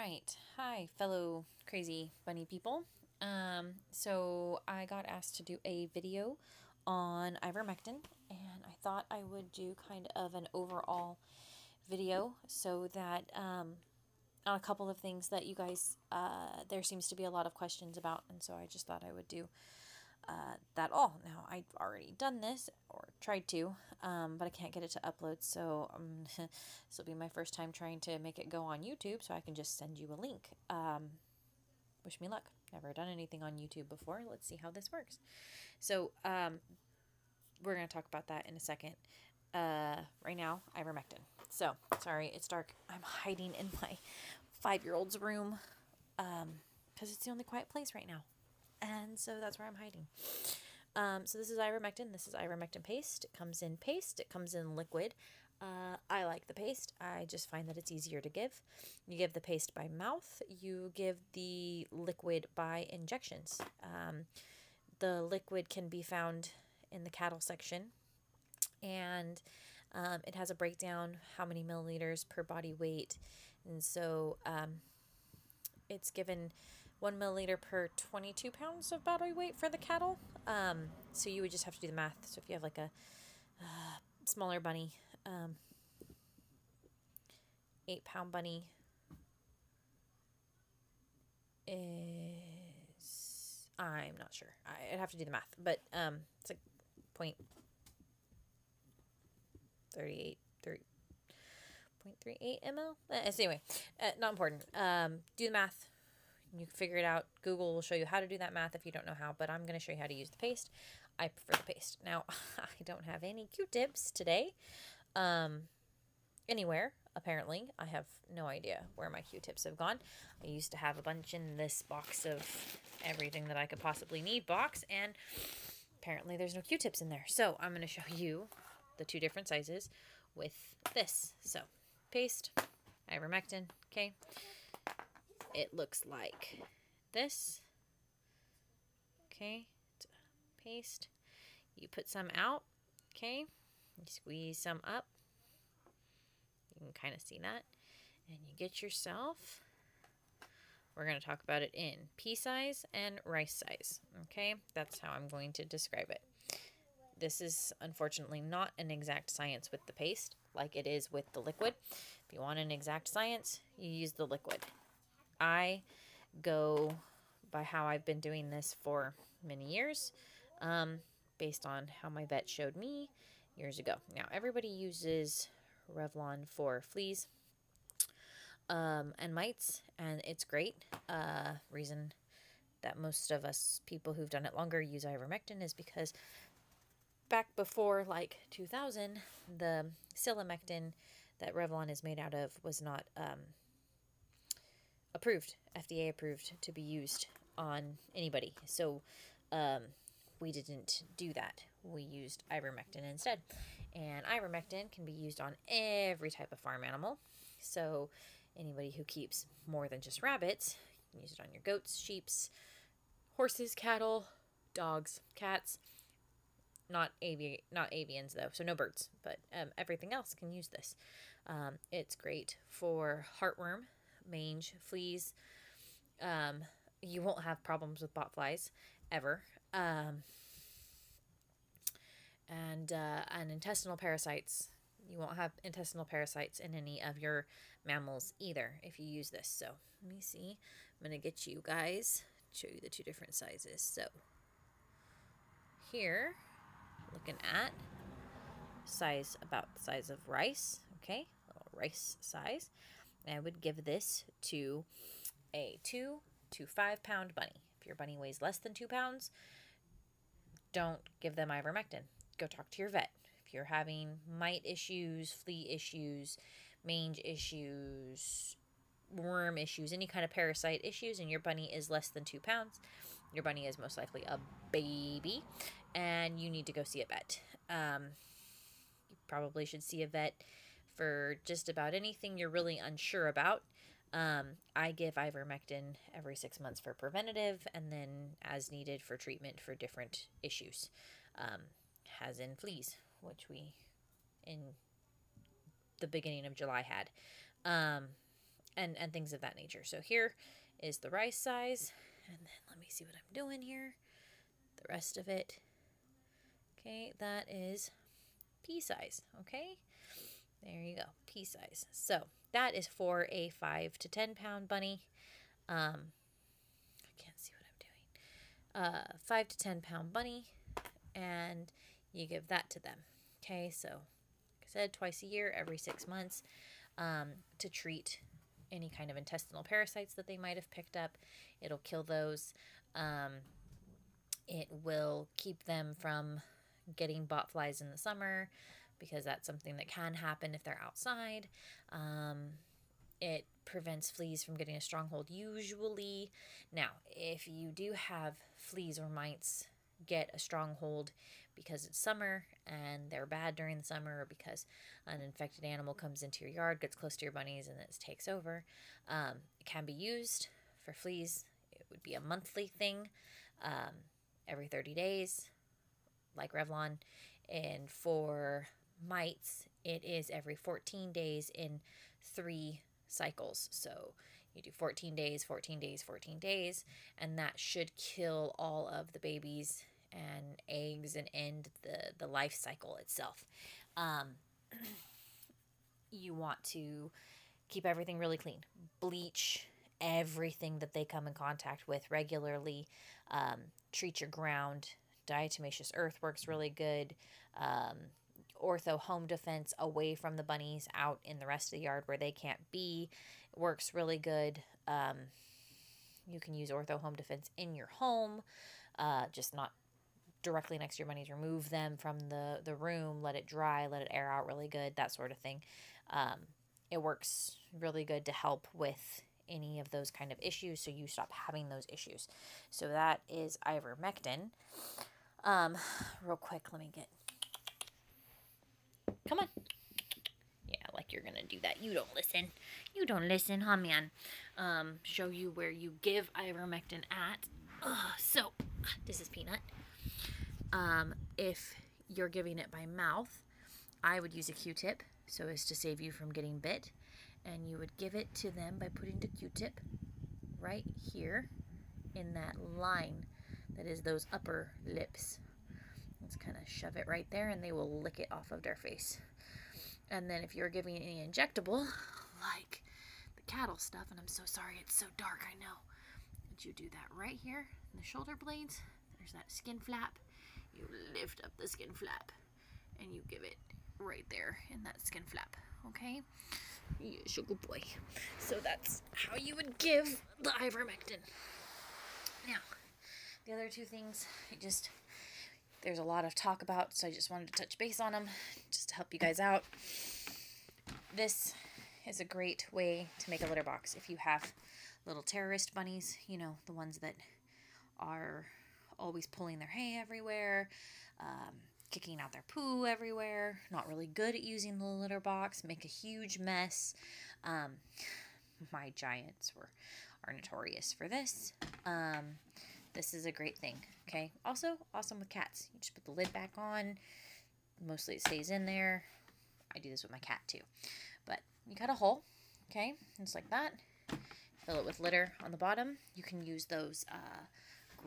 right. Hi, fellow crazy bunny people. So I got asked to do a video on ivermectin, and I thought I would do kind of an overall video so that on a couple of things that you guys, there seems to be a lot of questions about, and so I just thought I would do that all. Now, I've already done this, or tried to, but I can't get it to upload, so this will be my first time trying to make it go on YouTube, so I can just send you a link. Wish me luck. Never done anything on YouTube before. Let's see how this works. So, we're going to talk about that in a second. Right now, ivermectin. So, sorry, it's dark. I'm hiding in my 5-year-old's room, because it's the only quiet place right now. And so that's where I'm hiding. So this is ivermectin. This is ivermectin paste. It comes in paste. It comes in liquid. I like the paste. I just find that it's easier to give. You give the paste by mouth. You give the liquid by injections. The liquid can be found in the cattle section. And it has a breakdown, how many milliliters per body weight. And so it's given 1 milliliter per 22 pounds of body weight for the cattle. So you would just have to do the math. So if you have like a smaller bunny, 8-pound bunny is, I'm not sure. I'd have to do the math, but it's like 0.38 ml. Anyway, not important. Do the math. You can figure it out. Google will show you how to do that math if you don't know how, but I'm going to show you how to use the paste. I prefer the paste. Now, I don't have any Q-tips today anywhere, apparently. I have no idea where my Q-tips have gone. I used to have a bunch in this box of everything that I could possibly need box, and apparently there's no Q-tips in there. So I'm going to show you the 2 different sizes with this. So, paste, ivermectin, okay? It looks like this. Okay, paste. You put some out, okay? You squeeze some up. You can kind of see that. And you get yourself, we're going to talk about it in pea size and rice size, okay? That's how I'm going to describe it. This is unfortunately not an exact science with the paste like it is with the liquid. If you want an exact science, you use the liquid. I go by how I've been doing this for many years, based on how my vet showed me years ago. Now, everybody uses Revlon for fleas and mites, and it's great. Reason that most of us people who've done it longer use ivermectin is because back before like 2000, the silamectin that Revlon is made out of was not approved, FDA approved to be used on anybody. So we didn't do that. We used ivermectin instead. And ivermectin can be used on every type of farm animal. So anybody who keeps more than just rabbits, you can use it on your goats, sheeps, horses, cattle, dogs, cats. Not avians though, so no birds, but everything else can use this. It's great for heartworm, mange, fleas. You won't have problems with bot flies ever. And intestinal parasites. You won't have intestinal parasites in any of your mammals either if you use this. So let me see. I'm going to get you guys, show you the 2 different sizes. So here, looking at size, about the size of rice, okay, little rice size. And I would give this to a 2 to 5 pound bunny. If your bunny weighs less than 2 pounds, don't give them ivermectin. Go talk to your vet. If you're having mite issues, flea issues, mange issues, worm issues, any kind of parasite issues, and your bunny is less than 2 pounds, your bunny is most likely a baby, and you need to go see a vet. You probably should see a vet for just about anything you're really unsure about. I give ivermectin every 6 months for preventative, and then as needed for treatment for different issues, as in fleas, which we in the beginning of July had. and things of that nature. So here is the rice size, and then let me see what I'm doing here. The rest of it, okay, that is pea size, okay? There you go, pea size. So that is for a 5 to 10 pound bunny. I can't see what I'm doing. 5 to 10 pound bunny, and you give that to them. Okay, so like I said, twice a year, every 6 months, to treat any kind of intestinal parasites that they might have picked up. It'll kill those. It will keep them from getting bot flies in the summer, because that's something that can happen if they're outside. It prevents fleas from getting a stronghold usually. Now, if you do have fleas or mites get a stronghold because it's summer and they're bad during the summer, or because an infected animal comes into your yard, gets close to your bunnies, and it takes over, it can be used for fleas. It would be a monthly thing, every 30 days, like Revlon. And for mites, it is every 14 days in 3 cycles. So you do 14 days, 14 days, 14 days, and that should kill all of the babies and eggs and end the life cycle itself. You want to keep everything really clean. Bleach everything that they come in contact with regularly. Treat your ground. Diatomaceous earth works really good. Ortho home defense away from the bunnies, out in the rest of the yard where they can't be, works really good. You can use ortho home defense in your home, just not directly next to your bunnies. Remove them from the room, let it dry, let it air out really good, that sort of thing. It works really good to help with any of those kind of issues, so you stop having those issues. So that is ivermectin. Real quick, let me get... Come on. Yeah, like you're gonna do that. You don't listen. You don't listen, huh, man? Show you where you give ivermectin at. So, this is Peanut. If you're giving it by mouth, I would use a Q-tip so as to save you from getting bit. And you would give it to them by putting the Q-tip right here in that line that is those upper lips. Let's kind of shove it right there, and they will lick it off of their face. And then if you're giving any injectable, like the cattle stuff, and I'm so sorry it's so dark, I know, but you do that right here in the shoulder blades. There's that skin flap. You lift up the skin flap, and you give it right there in that skin flap, okay? Yes, a good boy. So that's how you would give the ivermectin. Now, the other 2 things, there's a lot of talk about, so I just wanted to touch base on them just to help you guys out. This is a great way to make a litter box. If you have little terrorist bunnies, you know, the ones that are always pulling their hay everywhere, kicking out their poo everywhere, not really good at using the litter box, make a huge mess. My giants are notorious for this. This is a great thing, okay? Also, awesome with cats. You just put the lid back on. Mostly it stays in there. I do this with my cat too. But you cut a hole, okay? Just like that. Fill it with litter on the bottom. You can use those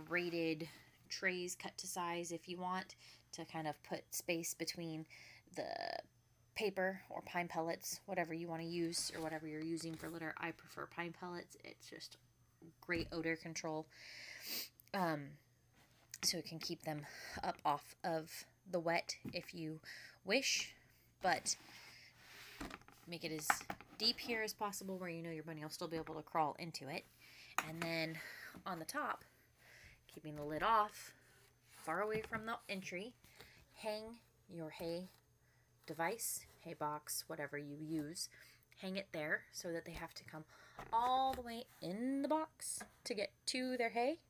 grated trays cut to size if you want, to kind of put space between the paper or pine pellets, whatever you want to use or whatever you're using for litter. I prefer pine pellets. It's just great odor control. So it can keep them up off of the wet if you wish, but make it as deep here as possible where you know your bunny will still be able to crawl into it. And then on the top, keeping the lid off, far away from the entry, hang your hay device, hay box, whatever you use, hang it there so that they have to come all the way in the box to get to their hay.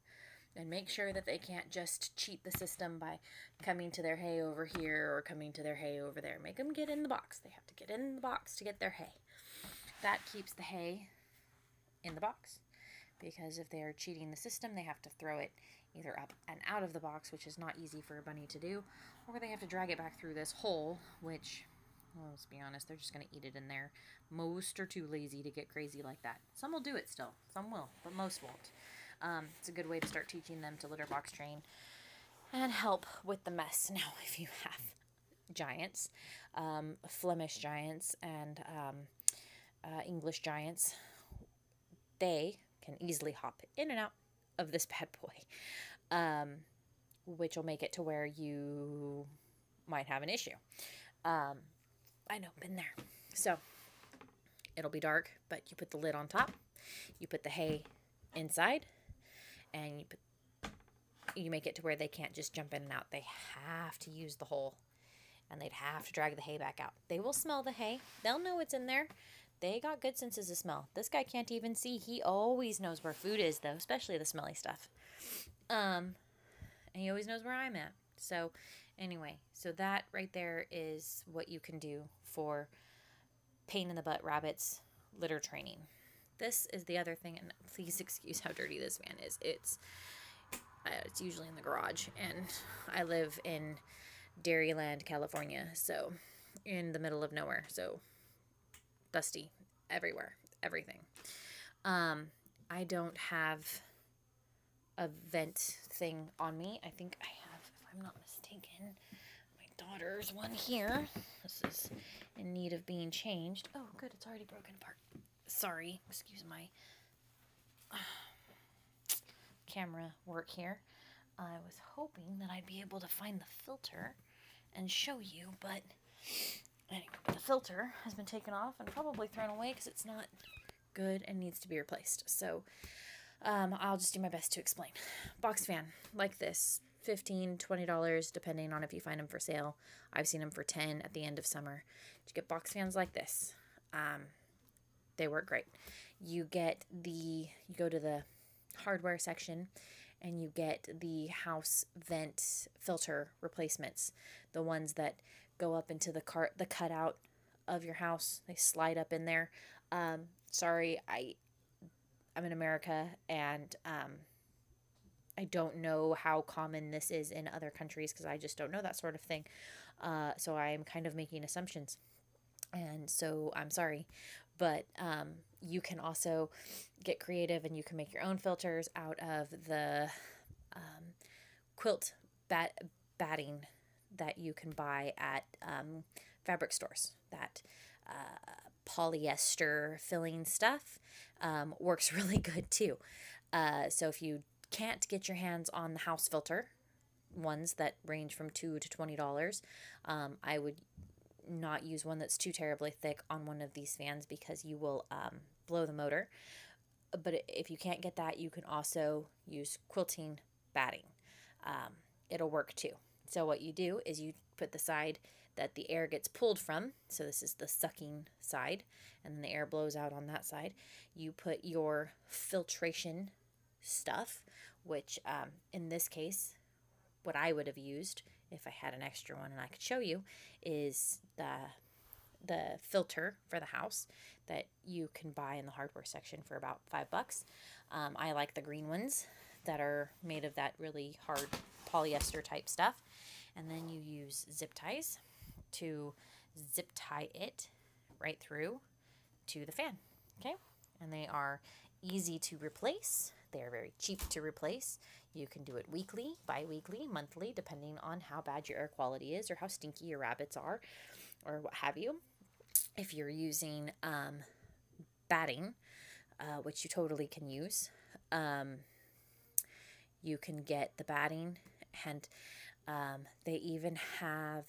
And make sure that they can't just cheat the system by coming to their hay over here or coming to their hay over there. Make them get in the box. They have to get in the box to get their hay. That keeps the hay in the box, because if they are cheating the system, they have to throw it either up and out of the box, which is not easy for a bunny to do, or they have to drag it back through this hole, which well, let's be honest, they're just going to eat it in there. Most are too lazy to get crazy like that. Some will do it still. Some will, but most won't. It's a good way to start teaching them to litter box train and help with the mess. Now, if you have giants, Flemish giants, and English giants, they can easily hop in and out of this bad boy, which will make it to where you might have an issue. I know, been there. So it'll be dark, but you put the lid on top, you put the hay inside, and you make it to where they can't just jump in and out. They have to use the hole, and they'd have to drag the hay back out. They will smell the hay. They'll know it's in there. They got good senses of smell. This guy can't even see. He always knows where food is, though, especially the smelly stuff. And he always knows where I'm at. So anyway, so that right there is what you can do for pain in the butt rabbits litter training. This is the other thing, and please excuse how dirty this van is. It's usually in the garage, and I live in Dairyland, California, so in the middle of nowhere, so dusty everywhere, everything. I don't have a vent thing on me. I think I have, if I'm not mistaken, my daughter's one here. This is in need of being changed. Oh, good, it's already broken apart. Sorry, excuse my camera work here. I was hoping that I'd be able to find the filter and show you, but anyway, the filter has been taken off and probably thrown away because it's not good and needs to be replaced. So I'll just do my best to explain. Box fan like this, $15, $20, depending on if you find them for sale. I've seen them for $10 at the end of summer. You get box fans like this. They work great. You go to the hardware section and you get the house vent filter replacements, the ones that go up into the cutout of your house. They slide up in there. Sorry, I'm in America, and I don't know how common this is in other countries because I just don't know that sort of thing. So I'm kind of making assumptions, and so I'm sorry. But you can also get creative, and you can make your own filters out of the quilt batting that you can buy at fabric stores. That polyester filling stuff works really good too. So if you can't get your hands on the house filter, ones that range from $2 to $20, I would not use one that's too terribly thick on one of these fans because you will blow the motor. But if you can't get that, you can also use quilting batting. It'll work too. So what you do is you put the side that the air gets pulled from, so this is the sucking side, and then the air blows out on that side. You put your filtration stuff, which in this case, what I would have used if I had an extra one and I could show you, is the filter for the house that you can buy in the hardware section for about $5. I like the green ones that are made of that really hard polyester type stuff. And then you use zip ties to zip tie it right through to the fan. Okay? And they are easy to replace. They are very cheap to replace. You can do it weekly, bi-weekly, monthly, depending on how bad your air quality is or how stinky your rabbits are or what have you. If you're using batting, which you totally can use, you can get the batting, and they even have,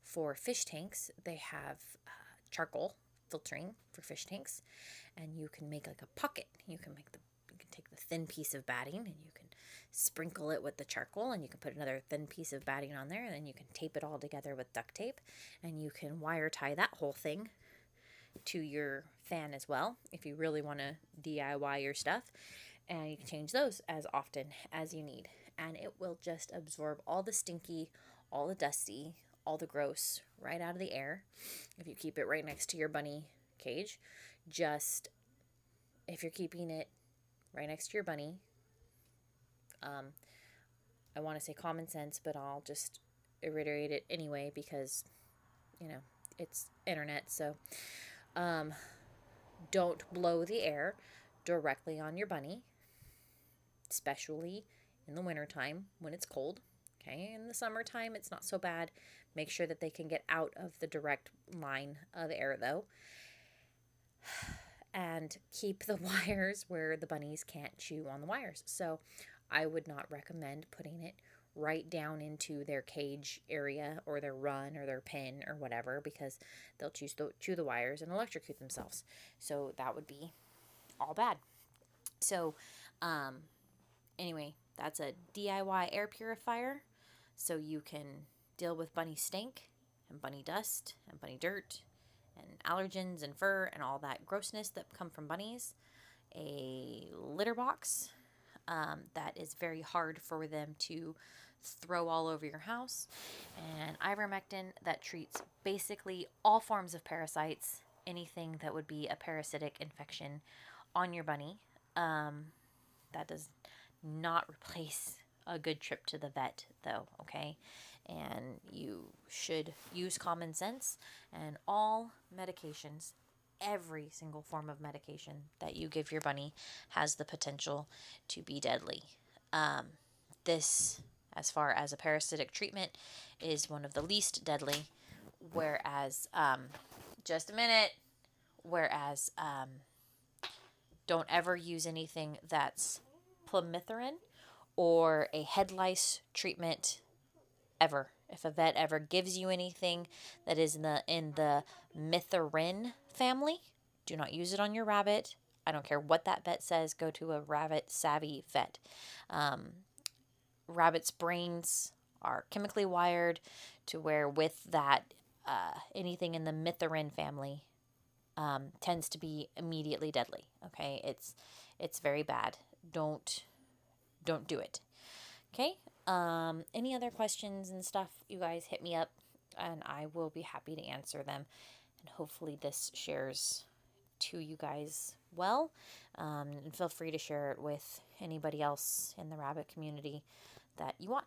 for fish tanks, they have charcoal filtering for fish tanks, and you can make like a pocket. You can take the thin piece of batting and you can sprinkle it with the charcoal, and you can put another thin piece of batting on there, and then you can tape it all together with duct tape, and you can wire tie that whole thing to your fan as well if you really want to DIY your stuff, and you can change those as often as you need, and it will just absorb all the stinky, all the dusty, all the gross right out of the air if you keep it right next to your bunny cage. Just if you're keeping it right next to your bunny, I want to say common sense, but I'll just reiterate it anyway because you know, it's internet, so don't blow the air directly on your bunny, especially in the wintertime when it's cold. Okay, in the summertime, it's not so bad. Make sure that they can get out of the direct line of air, though. And keep the wires where the bunnies can't chew on the wires. So I would not recommend putting it right down into their cage area or their run or their pen or whatever, because they'll chew the wires and electrocute themselves. So that would be all bad. So anyway, that's a DIY air purifier. So you can deal with bunny stink and bunny dust and bunny dirt and allergens and fur and all that grossness that come from bunnies. A litter box that is very hard for them to throw all over your house. And ivermectin that treats basically all forms of parasites, anything that would be a parasitic infection on your bunny. That does not replace a good trip to the vet, though, okay? And you should use common sense, and all medications, every single form of medication that you give your bunny has the potential to be deadly. This, as far as a parasitic treatment, is one of the least deadly, whereas, just a minute, whereas, don't ever use anything that's permethrin or a head lice treatment ever. If a vet ever gives you anything that is in the methrin family, do not use it on your rabbit. I don't care what that vet says. Go to a rabbit savvy vet. Rabbits' brains are chemically wired to where with that anything in the methrin family tends to be immediately deadly. Okay, it's very bad. Don't do it. Okay. Any other questions and stuff, you guys hit me up and I will be happy to answer them. And hopefully this shares to you guys well. And feel free to share it with anybody else in the rabbit community that you want.